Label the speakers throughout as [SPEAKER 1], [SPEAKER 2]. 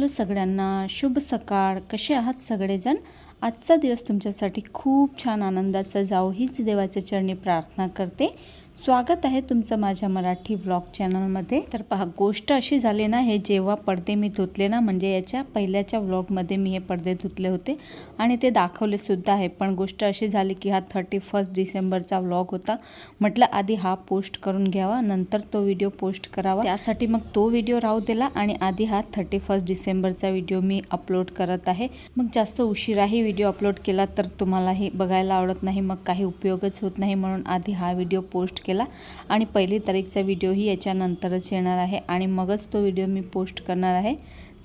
[SPEAKER 1] Hello सगळ्यांना, शुभ सकाळ. कसे आहात सगळेजण? आजचा दिवस तुमच्यासाठी खूप छान आनंदाचा जाओ हीच देवाच्या चरणी प्रार्थना करते. स्वागत आहे तुमचं माझ्या मराठी व्लॉग चॅनलमध्ये. तर पहा, गोष्ट अशी झाली ना, हे जेव्हा पडदे मी धुतले ना, म्हणजे याच्या पहिल्याच्या व्लॉगमध्ये मी हे पडदे धुतले होते आणि ते दाखवले सुद्धा आहे. पण गोष्ट अशी झाली की हा 31 डिसेंबरचा व्लॉग होता. म्हटलं आधी हा पोस्ट करून घ्यावा, नंतर तो व्हिडिओ पोस्ट करावा. त्यासाठी मग तो व्हिडिओ राहू दिला आणि आधी हा 31 डिसेंबरचा व्हिडिओ मी अपलोड करत आहे. मग जास्त उशिराही व्हिडिओ अपलोड केला तर तुम्हालाही बघायला आवडत नाही, मग काही उपयोगच होत नाही. म्हणून आधी हा व्हिडिओ पोस्ट केला आणि 1 तारीखचा व्हिडिओही याच्यानंतरच येणार आहे आणि मगच तो व्हिडिओ मी पोस्ट करणार आहे.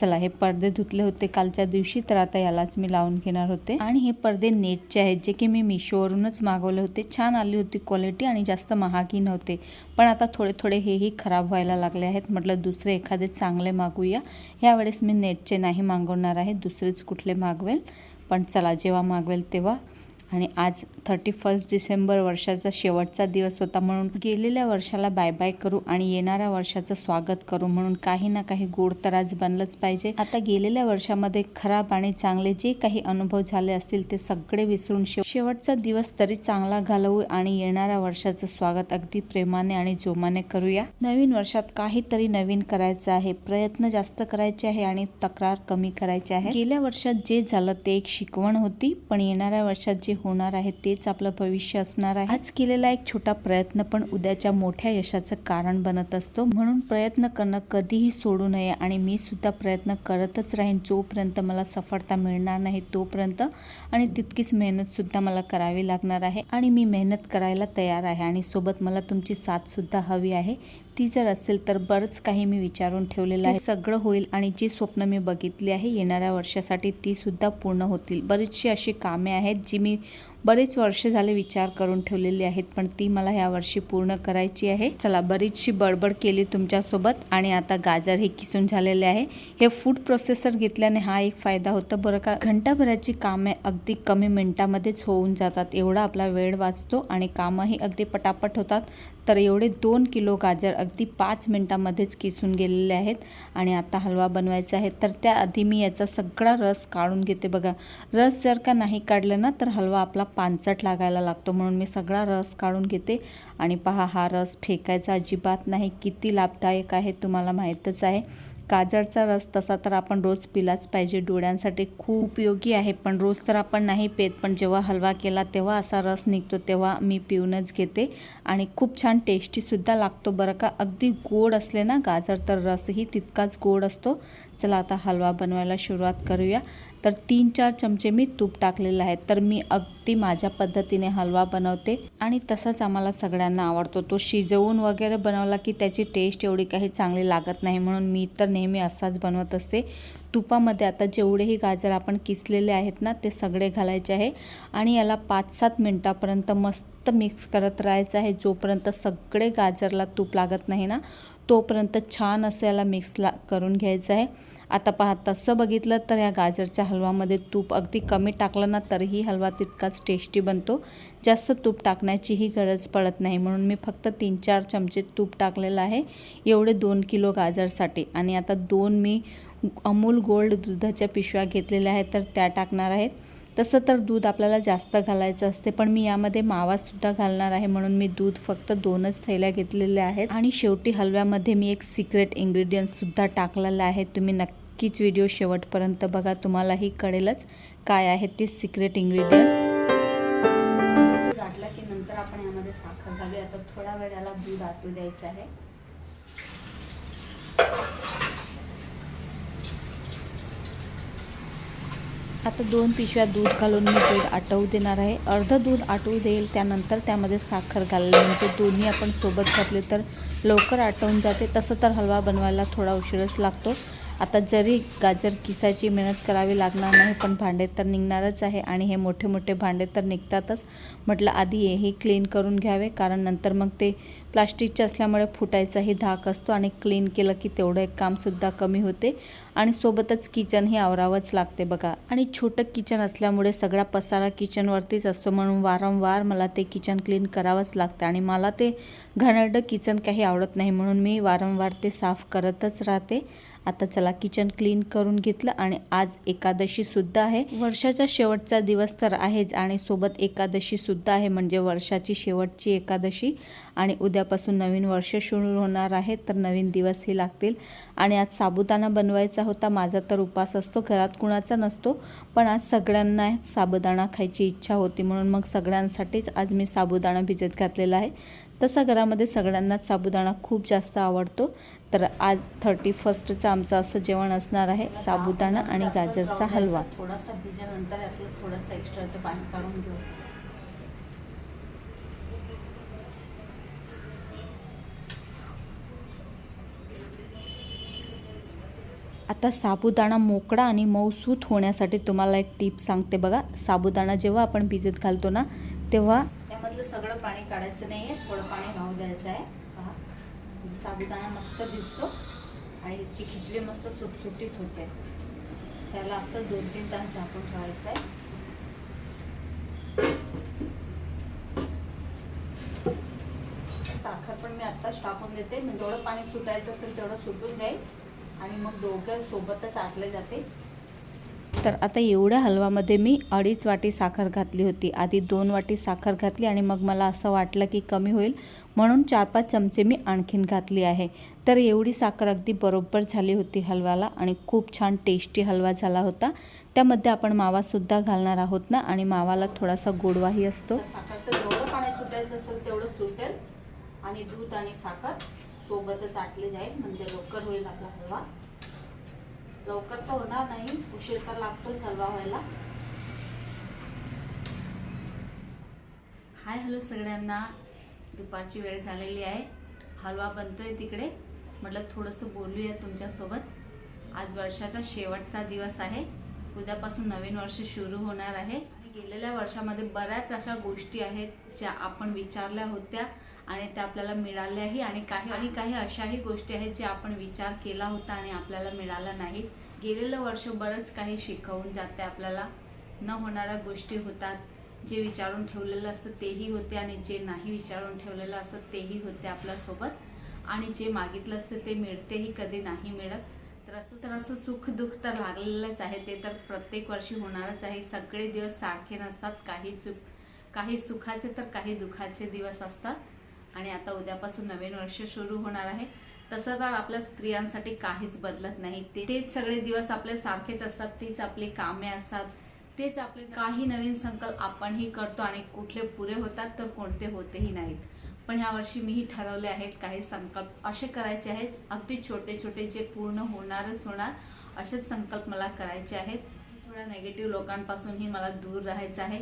[SPEAKER 1] चला, हे पडदे धुतले होते कालच्या दिवशी, तर आता यालाच मी लावून घेणार होते. आणि हे पडदे नेटचे आहेत, जे की मी मिशोवरूनच मागवले होते. छान आली होती क्वालिटी आणि जास्त महागही नव्हते. पण आता थोडे थोडे हेही खराब व्हायला लागले आहेत. म्हटलं दुसरे एखादे चांगले मागवूया. यावेळेस मी नेटचे नाही मागवणार आहे, दुसरेच कुठले मागवेल. पण चला, जेव्हा मागवेल तेव्हा. आणि आज 31 डिसेंबर वर्षाचा शेवटचा दिवस होता, म्हणून गेलेल्या वर्षाला बाय बाय करू आणि येणाऱ्या वर्षाचं स्वागत करू. म्हणून काही ना काही गोड तर आज बनलंच पाहिजे. आता गेलेल्या वर्षामध्ये खराब आणि चांगले जे काही अनुभव झाले असतील ते सगळे विसरून शेवटचा दिवस तरी चांगला घालवू आणि येणाऱ्या वर्षाचं स्वागत अगदी प्रेमाने आणि जोमाने करूया. नवीन वर्षात काहीतरी नवीन करायचं आहे, प्रयत्न जास्त करायचे आहे आणि तक्रार कमी करायची आहे. गेल्या वर्षात जे झालं ते एक शिकवण होती, पण येणाऱ्या वर्षात जे होणार आहे तेच आपलं भविष्य असणार आहे. आज केलेला एक छोटा प्रयत्न पण उद्याच्या मोठ्या यशाचं कारण बनत असतो. म्हणून प्रयत्न करणं कधीही सोडू नये आणि मी सुद्धा प्रयत्न करतच राहीन जोपर्यंत मला सफलता मिळणार नाही तोपर्यंत. आणि तितकीच मेहनत सुद्धा मला करावी लागणार आहे आणि मी मेहनत करायला तयार आहे. आणि सोबत मला तुमची साथ सुद्धा हवी आहे. ती जर असेल तर बरंच काही मी विचारून ठेवलेलं आहे, सगळं होईल आणि जी स्वप्न मी बघितली आहे येणाऱ्या वर्षासाठी ती सुद्धा पूर्ण होतील. बरीचशी अशी कामे आहेत जी मी बरेच वर्ष झाले विचार करून ठेवलेली आहेत, पण ती मला ह्या वर्षी पूर्ण करायची आहे. चला, बरीचशी बडबड केली तुमच्यासोबत आणि आता गाजर हे किसून झालेले आहे. हे फूड प्रोसेसर घेतल्याने हा एक फायदा होतो बरं का. घंटाभराची कामे अगदी कमी मिनिटामध्येच होऊन जातात, एवढा आपला वेळ वाचतो आणि कामंही अगदी पटापट होतात. तर एवढे 2 किलो गाजर अगदी 5 मिनिटामध्येच किसून गेलेले आहेत. आणि आता हलवा बनवायचा आहे, तर त्याआधी मी याचा सगळा रस काढून घेते. बघा, रस जर का नाही काढलं ना तर हलवा आपला पानचट लागायला लागतो. म्हणून मी सगळा रस काढून घेते. आणि पहा, हा रस फेकायचा अजिबात नाही. किती लाभदायक आहे तुम्हाला माहीतच आहे. गाजरचा रस तसा तर आपण रोज पिलाच पाहिजे, डोळ्यांसाठी खूप उपयोगी आहे. पण रोज तर आपण नाही पेत, पण जेव्हा हलवा केला तेव्हा असा रस निघतो तेव्हा मी पिऊनच घेते. आणि खूप छान टेस्टीसुद्धा लागतो बरं का. अगदी गोड असले ना गाजर तर रसही तितकाच गोड असतो. चला, आता हलवा बनवायला सुरुवात करूया. तर 3-4 चमचे मी तूप टाकलेलं आहे. तर मी अगदी माझ्या पद्धतीने हलवा बनवते आणि तसाच आम्हाला सगळ्यांना आवडतो. तो शिजवून वगैरे बनवला की त्याची टेस्ट एवढी काही चांगली लागत नाही, म्हणून मी तर नेहमी असाच बनवत असते. तुपामध्ये आता जेवढेही गाजर आपण किसलेले आहेत ना ते सगळे घालायचे आहे आणि याला 5-7 मिनटापर्यंत मस्त मिक्स करत राहायचं आहे. जोपर्यंत सगळे गाजरला तूप लागत नाही ना तोपर्यंत छान असं याला मिक्सला करून घ्यायचं आहे. आता पहा, तसं बघितलं तर या गाजरच्या हलवामध्ये तूप अगदी कमी टाकलं ना तरीही हलवा तितकाच टेस्टी बनतो. जास्त तूप टाकण्याचीही गरज पडत नाही, म्हणून मी फक्त 3-4 चमचे तूप टाकलेलं आहे एवढे 2 किलो गाजरसाठी. आणि आता 2 मी अमूल गोल्ड दुधाच्या पिशव्या घेतलेल्या आहेत तर त्या टाकणार आहेत. तसं तर दूध आपल्याला जास्त घालायचं असते, पण मी यामध्ये मावासुद्धा घालणार आहे, म्हणून मी दूध फक्त 2च थैल्या घेतलेल्या आहेत. आणि शेवटी हलव्यामध्ये मी एक सिक्रेट इन्ग्रेडियंटसुद्धा टाकलेलं आहे. तुम्ही नक्कीच व्हिडिओ शेवटपर्यंत बघा, तुम्हालाही कळेलच काय आहे ते सिक्रेट इन्ग्रेडियंट्स. दूध आटलं की नंतर आपण यामध्ये साखर घालूया. आता थोडा वेळ याला दूध आटू द्यायचं आहे. आता 2 पिशव्या दूध घालून मी दूध आटवू देणार आहे. अर्धं दूध आटवू देईल, त्यानंतर त्यामध्ये साखर घालली, म्हणजे दोन्ही आपण सोबत घातले तर लवकर आटवून जाते. तसं तर हलवा बनवायला थोडा उशीरच लागतो. आता जरी गाजर किसायची मेहनत करावी लागणार नाही, पण भांडे तर निघणारच आहे आणि हे मोठे मोठे भांडे तर निघतातच. म्हटलं आधी हेही क्लीन करून घ्यावे, कारण नंतर मग ते प्लास्टिकचे असल्यामुळे फुटायचाही धाक असतो आणि क्लीन केलं की तेवढं एक कामसुद्धा कमी होते आणि सोबतच किचनही आवरावंच लागते बघा. आणि छोटं किचन असल्यामुळे सगळा पसारा किचनवरतीच असतो, म्हणून वारंवार मला ते किचन क्लीन करावंच लागतं आणि मला ते घाणेरडं किचन काही आवडत नाही, म्हणून मी वारंवार ते साफ करतच राहते. आता चला किचन क्लीन करून घेतलं आणि आज एकादशीसुद्धा आहे. वर्षाचा शेवटचा दिवस तर आहेच आणि सोबत एकादशीसुद्धा आहे, म्हणजे वर्षाची शेवटची एकादशी आणि उद्यापासून नवीन वर्ष सुरू होणार आहे, तर नवीन दिवसही लागतील. आणि आज साबुदाणा बनवायचा होता. माझा तर उपास असतो, घरात कुणाचा नसतो, पण आज सगळ्यांना साबुदाणा खायची इच्छा होती, म्हणून मग सगळ्यांसाठीच आज मी साबुदाणा भिजत घातलेला आहे. तसा घरामध्ये सगळ्यांनाच साबुदाणा खूप जास्त आवडतो. तर आज 31चं आमचं असं जेवण असणार आहे, साबुदाणा आणि गाजरचा हलवा. थोडासा भिजल्यानंतर यातलं थोडंसं एक्स्ट्राचं पाणी काढून घेऊ. आता साबुदाणा मोकळा आणि मऊसूत होण्यासाठी तुम्हाला एक टीप सांगते बघा. साबुदाणा जेव्हा आपण भिजत घालतो ना, तेव्हा त्यामधलं सगळं पाणी काढायचं नाही आहे, थोडं पाणी राहू द्यायचं आहे. पहा, म्हणजे साबुदाणा मस्त भिजतो आणि त्याची खिचडी मस्त सुटसुटीत होते. त्याला असं 2-3 तास झाकून ठेवायचं आहे. साखर पण मी आत्ताच टाकून देते, म्हणजे जेवढं पाणी सुटायचं असेल तेवढं सुटून जाईल आणि मग दोघं सोबतच आटले जाते. तर आता एवढ्या हलवामध्ये मी 2.5 वाटी साखर घातली होती. आधी 2 वाटी साखर घातली आणि मग मला असं वाटलं की कमी होईल, म्हणून 4-5 चमचे मी आणखीन घातली आहे. तर एवढी साखर अगदी बरोबर झाली होती हलव्याला आणि खूप छान टेस्टी हलवा झाला होता. त्यामध्ये आपण मावासुद्धा घालणार आहोत ना, आणि मावाला थोडासा गोडवाही असतो. साखरचं जेवढं पाणी सुटायचं असेल तेवढं सुटेल आणि दूध आणि साखर सोबतच आटले जाईल, म्हणजे लवकर होईल आपला हलवा. लवकर तर होणार नाही, उशीर तर लागतोच हलवा व्हायला. हाय हॅलो सगळ्यांना, दुपारची वेळ झालेली आहे, हलवा बनतोय तिकडे. म्हटलं थोडंसं बोलूया तुमच्यासोबत. आज वर्षाचा शेवटचा दिवस आहे, उद्यापासून नवीन वर्ष सुरू होणार आहे. गेलेल्या वर्षामध्ये बऱ्याच अशा गोष्टी आहेत ज्या आपण विचारल्या होत्या आणि त्या आपल्याला मिळाल्याही, आणि काही अशाही गोष्टी आहेत ज्या आपण विचार केला होता आणि आपल्याला मिळाल्या नाहीत. गेलेलं वर्ष बरंच काही शिकवून जाते आपल्याला. न होणाऱ्या गोष्टी होतात, जे विचारून ठेवलेलं असतं तेही होते आणि जे नाही विचारून ठेवलेलं असतं तेही होते आपल्यासोबत, आणि जे मागितलं असतं ते मिळतेही, कधी नाही मिळत. तर असं सुख दुःख तर लागलेलंच आहे, ते तर प्रत्येक वर्षी होणारच आहे. सगळे दिवस सारखे नसतात, काही सुखाचे तर काही दुःखाचे दिवस असतात. आणि आता उद्यापासून नवीन वर्ष सुरू होणार आहे. तसं तर आपल्या स्त्रियांसाठी काहीच बदलत नाही, तेच सगळे दिवस आपले सारखेच असतात, तीच आपली कामे असतात, तेच आपले काही नवीन संकल्प आपणही करतो आणि कुठले पुरे होतात तर कोणते होतेही नाहीत. पण ह्या वर्षी मीही ठरवले आहेत काही संकल्प असे करायचे आहेत, अगदी छोटे छोटे, जे पूर्ण होणारच होणार, असेच संकल्प मला करायचे आहेत. थोड्या नेगेटिव्ह लोकांपासूनही मला दूर राहायचं आहे.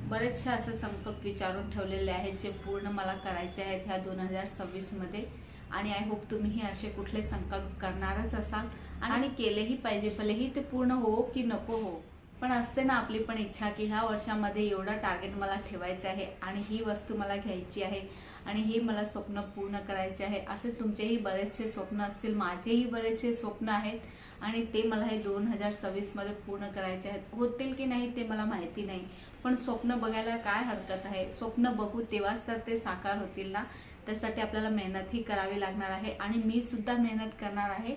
[SPEAKER 1] बरेचसे असे संकल्प विचारून ठेवलेले आहेत जे पूर्ण मला करायचे आहेत ह्या 2026मध्ये. आणि आय होप तुम्हीही असे कुठले संकल्प करणारच असाल आणि केलेही पाहिजे, भलेही ते पूर्ण हो की नको हो, पण असते ना आपली पण इच्छा की ह्या वर्षामध्ये एवढं टार्गेट मला ठेवायचं आहे आणि ही वस्तू मला घ्यायची आहे आणि हे मला स्वप्न पूर्ण करायचे आहे. असे तुमचेही बरेचसे स्वप्न असतील, माझेही बरेचसे स्वप्न आहेत आणि ते मला हे 2026मध्ये पूर्ण करायचे आहेत. होतील की नाही ते मला माहिती नाही, पण स्वप्न बघायला काय हरकत आहे. स्वप्न बघू तेव्हाच तर ते साकार होतील ना. त्यासाठी आपल्याला मेहनतही करावी लागणार आहे आणि मी सुद्धा मेहनत करणार आहे.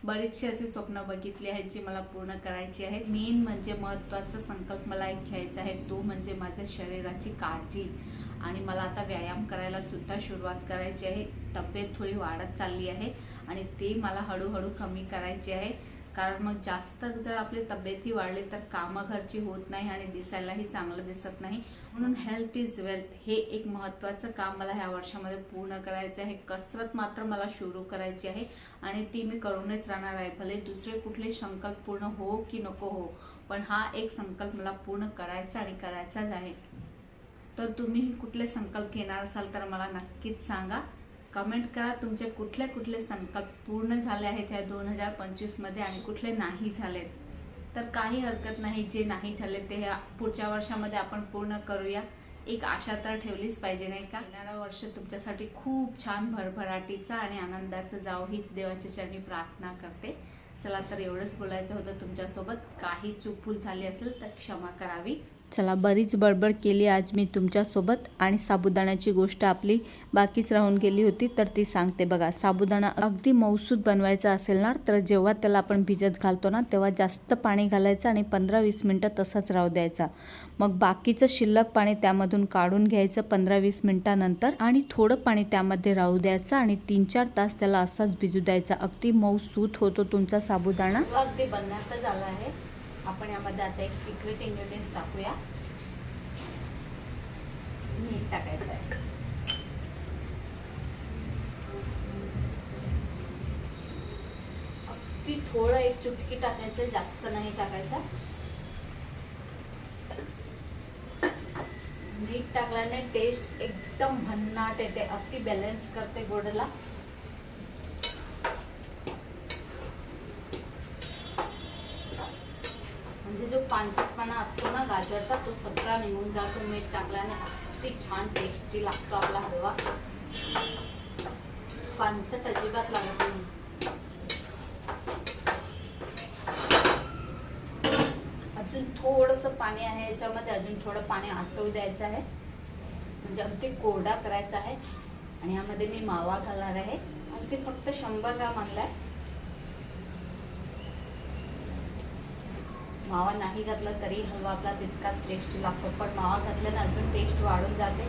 [SPEAKER 1] बरेचसे असे स्वप्न बघितले आहेत जे मला पूर्ण करायचे आहेत. मेन म्हणजे महत्त्वाचा संकल्प मला एक घ्यायचा आहे, तो म्हणजे माझ्या शरीराची काळजी. आणि मला आता व्यायाम करायला सुद्धा सुरुवात करायची आहे. तब्येत थोडी वाढत चालली आहे आणि ते मला हळूहळू कमी करायची आहे, कारण मग जास्त जर आपली तब्येतही वाढली तर कामं घरची होत नाही आणि दिसायलाही चांगलं दिसत नाही. म्हणून हेल्थ इज वेल्थ हे एक महत्त्वाचं काम मला ह्या वर्षामध्ये पूर्ण करायचं आहे. कसरत मात्र मला सुरू करायची आहे आणि ती मी करूनच राहणार आहे, भले दुसरे कुठले संकल्प पूर्ण हो की नको हो, पण हा एक संकल्प मला पूर्ण करायचा आणि करायचाच आहे. तर तुम्हीही कुठले संकल्प घेणार असाल तर मला नक्कीच सांगा, कमेंट करा. तुमचे कुठले कुठले संकल्प पूर्ण झाले आहेत ह्या 2025मध्ये आणि कुठले नाही झालेत. तर काही हरकत नाही, जे नाही झाले ते पुढच्या वर्षामध्ये आपण पूर्ण करूया. एक आशा तर ठेवलीच पाहिजे नाही का. येणारं वर्ष तुमच्यासाठी खूप छान भरभराटीचा आणि आनंदाचं जावं हीच देवाच्या चरणी प्रार्थना करते. चला तर एवढंच बोलायचं होतं तुमच्यासोबत. काही चूकभूल झाली असेल तर क्षमा करावी. चला, बरीच बडबड केली आज मी तुमच्यासोबत. आणि साबुदाण्याची गोष्ट आपली बाकीच राहून गेली होती तर ती सांगते बघा. साबुदाणा अगदी मऊसूत बनवायचा असेल ना तर जेव्हा त्याला आपण भिजत घालतो ना तेव्हा जास्त पाणी घालायचं आणि 15-20 मिनटं तसंच राहू द्यायचा. मग बाकीचं शिल्लक पाणी त्यामधून काढून घ्यायचं 15-20 मिनटानंतर आणि थोडं पाणी त्यामध्ये राहू द्यायचं आणि 3-4 तास त्याला असाच भिजू द्यायचा. अगदी मऊसूत होतो तुमचा साबुदाणा. अगदी बनण्यातच आला आहे. आपण यामध्ये आता एक सिक्रेट इंग्रेडियंट्स टाकूया. मीठ टाकायचं आहे. अगदी थोडं एक चुटकी टाकायचं, जास्त नाही टाकायचं. मीठ टाकल्याने टेस्ट एकदम भन्नाट येते, अगदी बॅलन्स करते गोडला. म्हणजे जो पानसटपणा असतो ना गाजरचा तो सगळा निघून जातो मीठ टाकल्याने. अगदी छान टेस्टी लागतो आपला हलवा. पानसट अजिबात लागत नाही. अजून थोडंसं पाणी आहे याच्यामध्ये, अजून थोडं पाणी आटवू द्यायचं आहे म्हणजे अगदी कोरडा करायचा आहे. आणि यामध्ये मी मावा घालणार आहे. अगदी फक्त 100 ग्राम आणलाय. मावा नाही घातला तरी हलवा आपला तितकाच टेस्टी लागतो, पण मावा घातल्याने अजून टेस्ट वाढून जाते.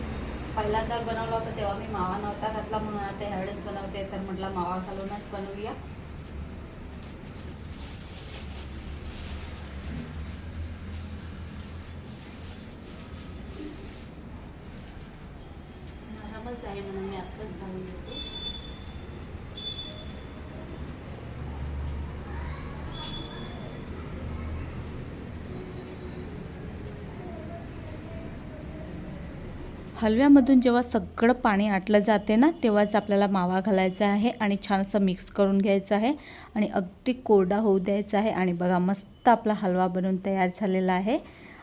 [SPEAKER 1] पहिल्यांदा बनवला होता तेव्हा मी मावा नव्हता घातला म्हणून आता ह्यावेळेस बनवते तर म्हटलं मावा घालूनच बनवूया. नरमच आहे म्हणून मी असंच घालून देते. हलव्यामधून जेव्हा सगळं पाणी आटलं जाते ना तेव्हाच आपल्याला मावा घालायचा आहे आणि छान असं मिक्स करून घ्यायचं आहे आणि अगदी कोरडा होऊ द्यायचा आहे. आणि बघा मस्त आपला हलवा बनवून तयार झालेला आहे.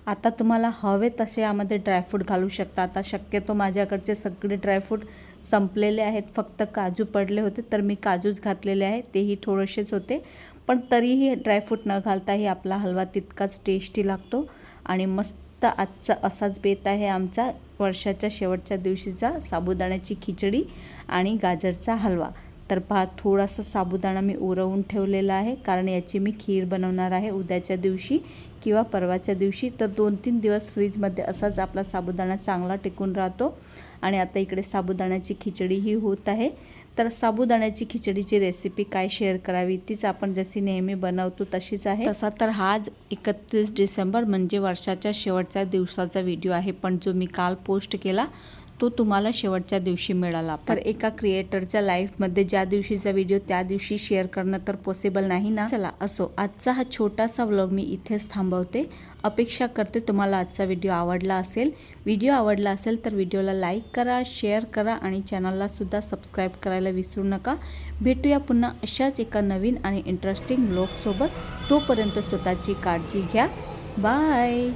[SPEAKER 1] आता तुम्हाला हवे तसे यामध्ये ड्रायफ्रूट घालू शकता. आता शक्यतो माझ्याकडचे सगळे ड्रायफ्रूट संपलेले आहेत, फक्त काजू पडले होते तर मी काजूच घातलेले आहे, तेही थोडेसेच होते. पण तरीही ड्रायफ्रूट न घालताही आपला हलवा तितकाच टेस्टी लागतो. आणि मस्त आजचा असाच बेत आहे आमचा वर्षाच्या शेवटच्या दिवशीचा साबुदाण्याची खिचडी आणि गाजरचा हलवा. तर पहा थोडासा साबुदाणा मी उरवून ठेवलेला आहे कारण याची मी खीर बनवणार आहे उद्याच्या दिवशी किंवा परवाच्या दिवशी. तर 2-3 दिवस फ्रीजमध्ये असाच आपला साबुदाणा चांगला टिकून राहतो. आणि आता इकडे साबुदाण्याची खिचडीही होत आहे. तर साबुदाण्याची खिचडीची रेसिपी काय शेअर करावी तीच आपण जशी नेहमी बनवतो तशीच आहे. तसा तर आज 31 डिसेंबर म्हणजे वर्षाच्या शेवटच्या दिवसाचा व्हिडिओ आहे, पण जो मी काल पोस्ट केला तो तुम्हाला शेवटच्या दिवशी मिळाला. तर एका क्रिएटरच्या लाईफमध्ये ज्या दिवशीचा व्हिडिओ त्या दिवशी शेअर करणं तर पॉसिबल नाही ना. चला असो, आजचा हा छोटासा व्लॉग मी इथेच थांबवते. अपेक्षा करते तुम्हाला आजचा व्हिडिओ आवडला असेल. व्हिडिओ आवडला असेल तर व्हिडिओला लाईक करा, शेअर करा आणि चॅनलला सुद्धा सबस्क्राईब करायला विसरू नका. भेटूया पुन्हा अशाच एका नवीन आणि इंटरेस्टिंग व्लॉगसोबत. तोपर्यंत स्वतःची काळजी घ्या. बाय.